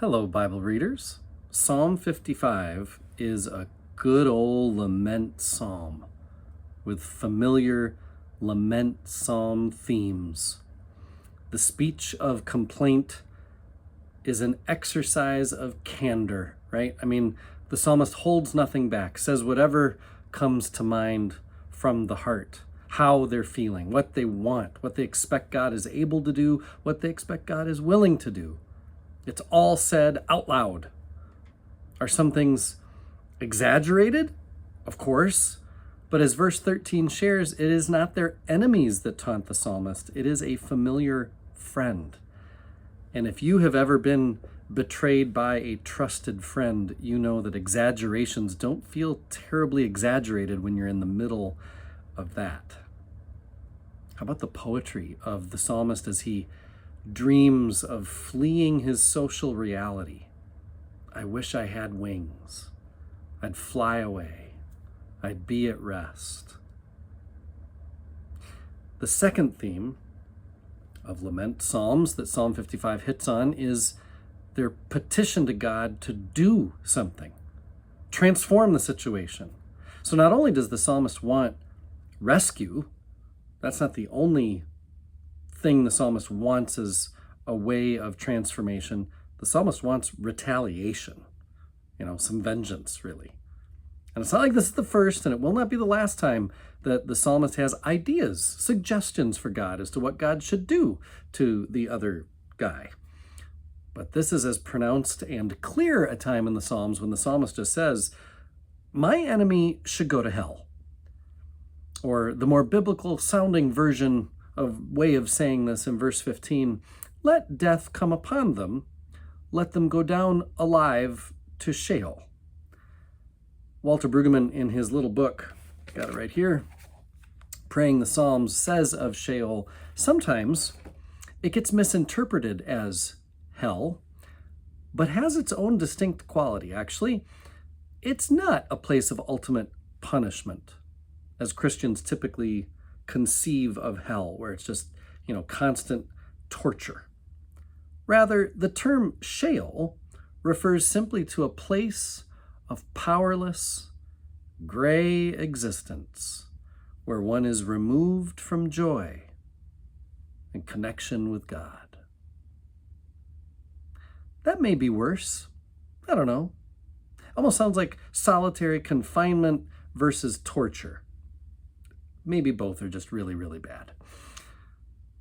Hello, Bible readers. Psalm 55 is a good old lament psalm with familiar lament psalm themes. The speech of complaint is an exercise of candor, right? I mean, the psalmist holds nothing back, says whatever comes to mind from the heart, how they're feeling, what they want, what they expect God is able to do, what they expect God is willing to do. It's all said out loud. Are some things exaggerated? Of course. But as verse 13 shares, it is not their enemies that taunt the psalmist. It is a familiar friend. And if you have ever been betrayed by a trusted friend, you know that exaggerations don't feel terribly exaggerated when you're in the middle of that. How about the poetry of the psalmist as he dreams of fleeing his social reality? I wish I had wings. I'd fly away. I'd be at rest. The second theme of lament psalms that Psalm 55 hits on is their petition to God to do something, transform the situation. So not only does the psalmist want rescue, that's not the only thing the psalmist wants as a way of transformation. The psalmist wants retaliation, some vengeance, really. And it's not like this is the first, and it will not be the last time that the psalmist has ideas, suggestions for God as to what God should do to the other guy. But this is as pronounced and clear a time in the Psalms when the psalmist just says, my enemy should go to hell. Or the more biblical sounding version way of saying this in verse 15, let death come upon them, let them go down alive to Sheol. Walter Brueggemann, in his little book, got it right here, Praying the Psalms, says of Sheol, sometimes it gets misinterpreted as hell, but has its own distinct quality. Actually, it's not a place of ultimate punishment, as Christians typically conceive of hell, where it's just, constant torture. Rather, the term Sheol refers simply to a place of powerless, gray existence where one is removed from joy and connection with God. That may be worse. I don't know. Almost sounds like solitary confinement versus torture. Maybe both are just really, really bad.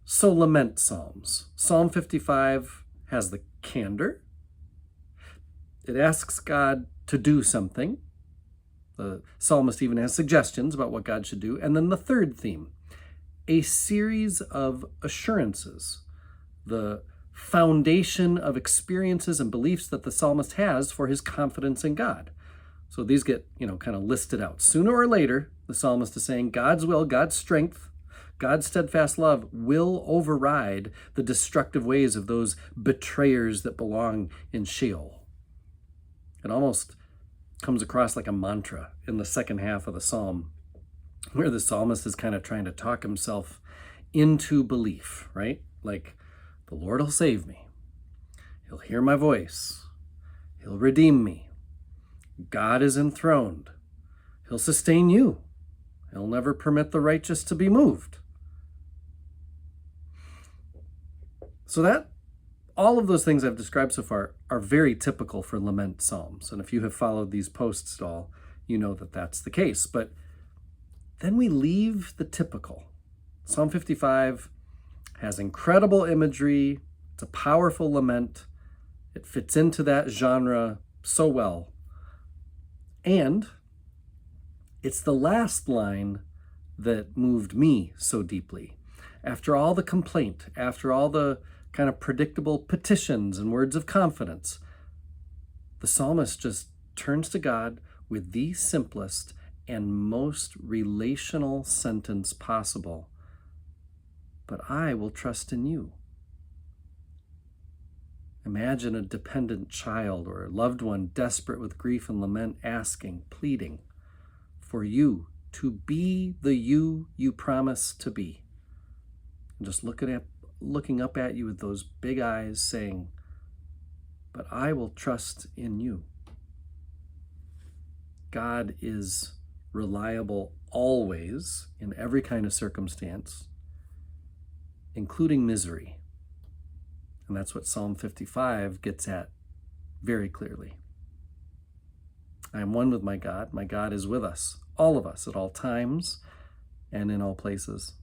So lament psalms. Psalm 55 has the candor. It asks God to do something. The psalmist even has suggestions about what God should do. And then the third theme, a series of assurances, the foundation of experiences and beliefs that the psalmist has for his confidence in God. So these get, kind of listed out. Sooner or later, the psalmist is saying God's will, God's strength, God's steadfast love will override the destructive ways of those betrayers that belong in Sheol. It almost comes across like a mantra in the second half of the psalm, where the psalmist is kind of trying to talk himself into belief, right? Like, the Lord will save me. He'll hear my voice. He'll redeem me. God is enthroned. He'll sustain you. He'll never permit the righteous to be moved. So that all of those things I've described so far are very typical for lament psalms. And if you have followed these posts at all, you know that that's the case. But then we leave the typical. Psalm 55 has incredible imagery. It's a powerful lament. It fits into that genre so well. And it's the last line that moved me so deeply. After all the complaint, after all the kind of predictable petitions and words of confidence, the psalmist just turns to God with the simplest and most relational sentence possible. But I will trust in you. Imagine a dependent child or a loved one desperate with grief and lament, asking, pleading for you to be the you promise to be. And just looking up at you with those big eyes saying, but I will trust in you. God is reliable always in every kind of circumstance, including misery. And that's what Psalm 55 gets at very clearly. I am one with my God. My God is with us, all of us, at all times and in all places.